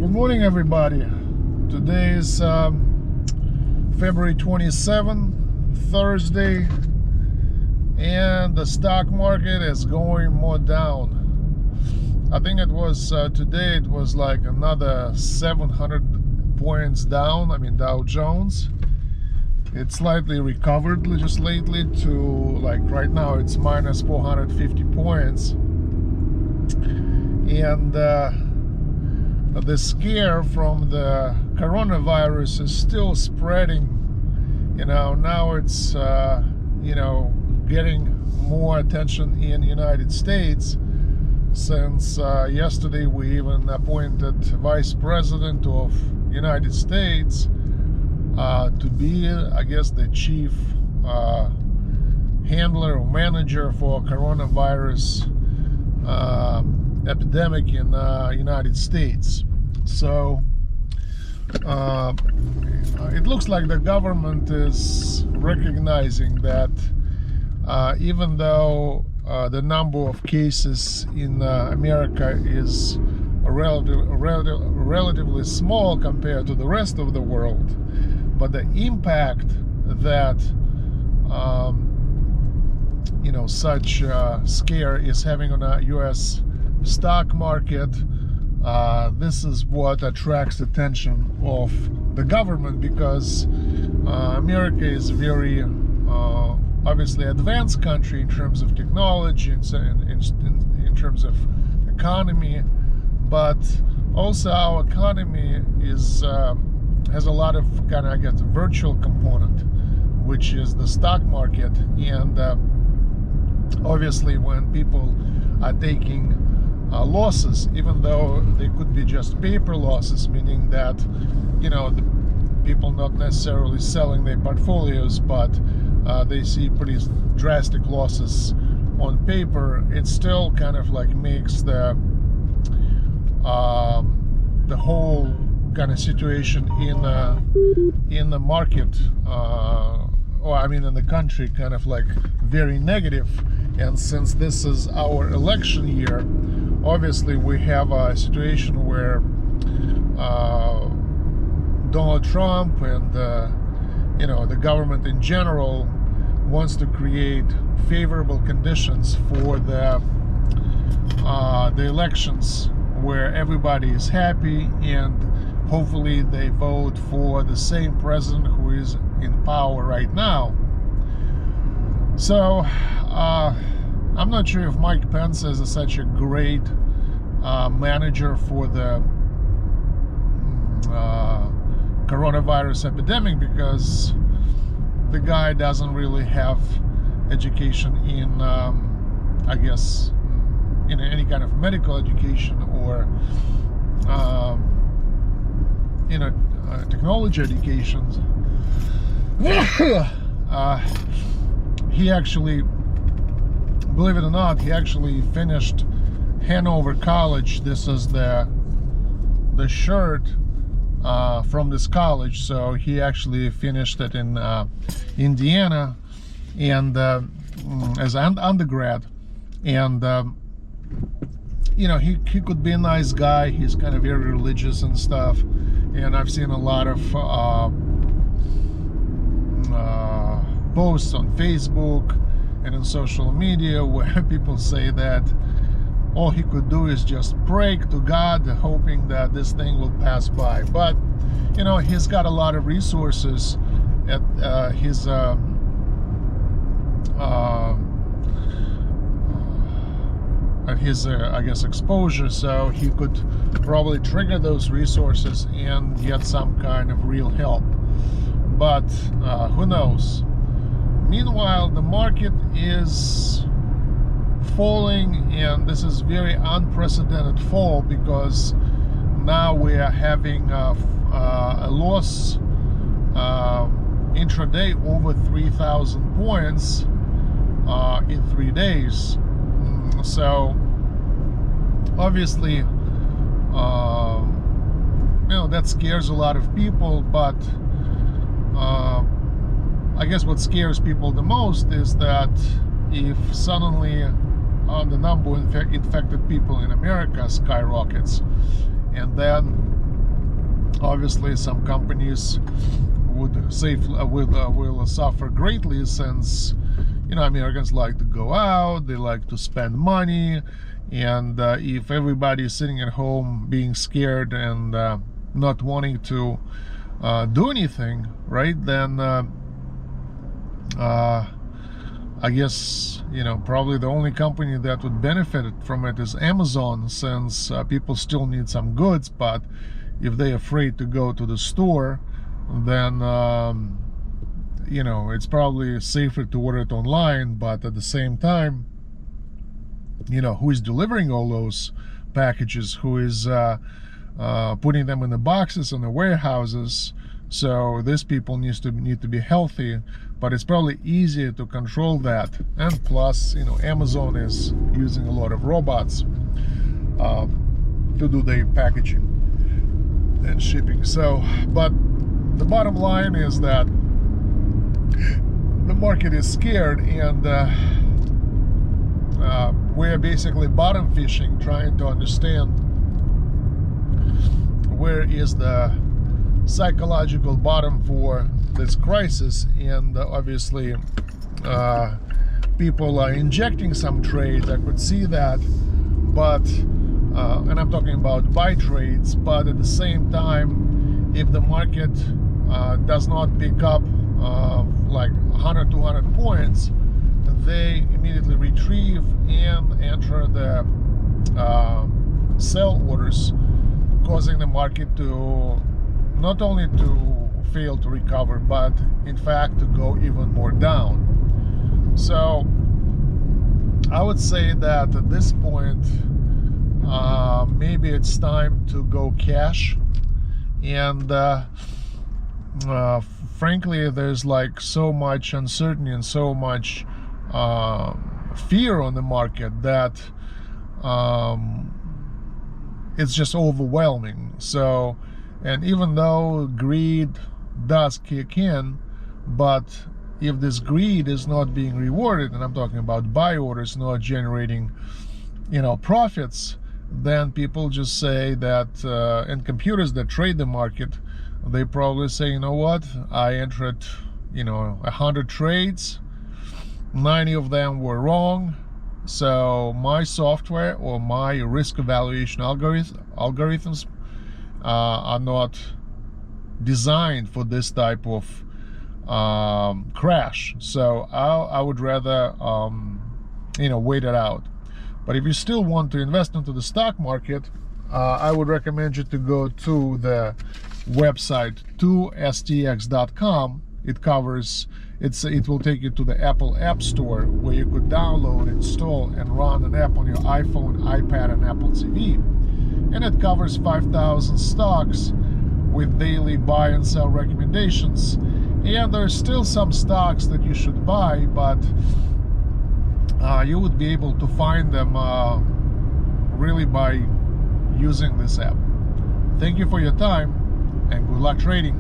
Good morning, everybody. Today is February 27, Thursday, and the stock market is going more down. I think it was today it was like another 700 points down. I mean, Dow Jones. It slightly recovered just lately to, like, right now it's minus 450 points. And the scare from the coronavirus is still spreading. Now it's getting more attention in the United States, since yesterday we even appointed Vice President of United States to be, I guess, the chief handler or manager for coronavirus epidemic in United States. So it looks like the government is recognizing that even though the number of cases in America is relatively small compared to the rest of the world, but the impact that such scare is having on a U.S. stock market, this is what attracts attention of the government, because America is a very obviously advanced country in terms of technology, in terms of economy, but also our economy is has a lot of kind of, I guess, virtual component, which is the stock market. And obviously when people are taking losses, even though they could be just paper losses, meaning that the people not necessarily selling their portfolios, but they see pretty drastic losses on paper, it still kind of like makes the whole kind of situation in the market, or I mean in the country, kind of like very negative. And since this is our election year, obviously we have a situation where Donald Trump and the government in general wants to create favorable conditions for the elections, where everybody is happy and hopefully they vote for the same president who is in power right now. So I'm not sure if Mike Pence is such a great manager for the coronavirus epidemic, because the guy doesn't really have education in I guess in any kind of medical education or technology education. He actually, believe it or not, he actually finished Hanover College. This is the shirt from this college. So he actually finished it in Indiana, and as an undergrad. And he could be a nice guy. He's kind of very religious and stuff. And I've seen a lot of posts on Facebook and in social media where people say that all he could do is just pray to God, hoping that this thing will pass by. But he's got a lot of resources at his I guess exposure, so he could probably trigger those resources and get some kind of real help. But who knows? Meanwhile, the market is falling, and this is very unprecedented fall, because now we are having a loss intraday over 3,000 points in 3 days. So obviously that scares a lot of people, but I guess what scares people the most is that if suddenly the number of infected people in America skyrockets, and then Obviously, some companies will suffer greatly, since Americans like to go out, they like to spend money, and if everybody is sitting at home being scared and not wanting to do anything, right, then I guess probably the only company that would benefit from it is Amazon, since people still need some goods. But if they're afraid to go to the store, then it's probably safer to order it online. But at the same time, who is delivering all those packages, who is putting them in the boxes in the warehouses? So these people need to be healthy, but it's probably easier to control that. And plus, Amazon is using a lot of robots to do their packaging and shipping. So, but the bottom line is that the market is scared, and we're basically bottom fishing, trying to understand where is the psychological bottom for this crisis. And obviously people are injecting some trades, I could see that, but and I'm talking about buy trades. But at the same time, if the market does not pick up like 100, 200 points, they immediately retrieve and enter the sell orders, causing the market to not only to fail to recover, but in fact to go even more down. So I would say that at this point, maybe it's time to go cash. And frankly, there's like so much uncertainty and so much fear on the market that it's just overwhelming. So, and even though greed does kick in, but if this greed is not being rewarded, and I'm talking about buy orders not generating profits, then people just say that, and computers that trade the market, they probably say, you know what, I entered 100 trades, 90 of them were wrong, so my software or my risk evaluation algorithms are not designed for this type of crash. So I would rather wait it out. But if you still want to invest into the stock market, I would recommend you to go to the website 2stx.com. It will take you to the Apple App Store, where you could download, install, and run an app on your iPhone, iPad, and Apple TV. And it covers 5,000 stocks with daily buy and sell recommendations. And there's still some stocks that you should buy, but you would be able to find them really by using this app. Thank you for your time, and good luck trading.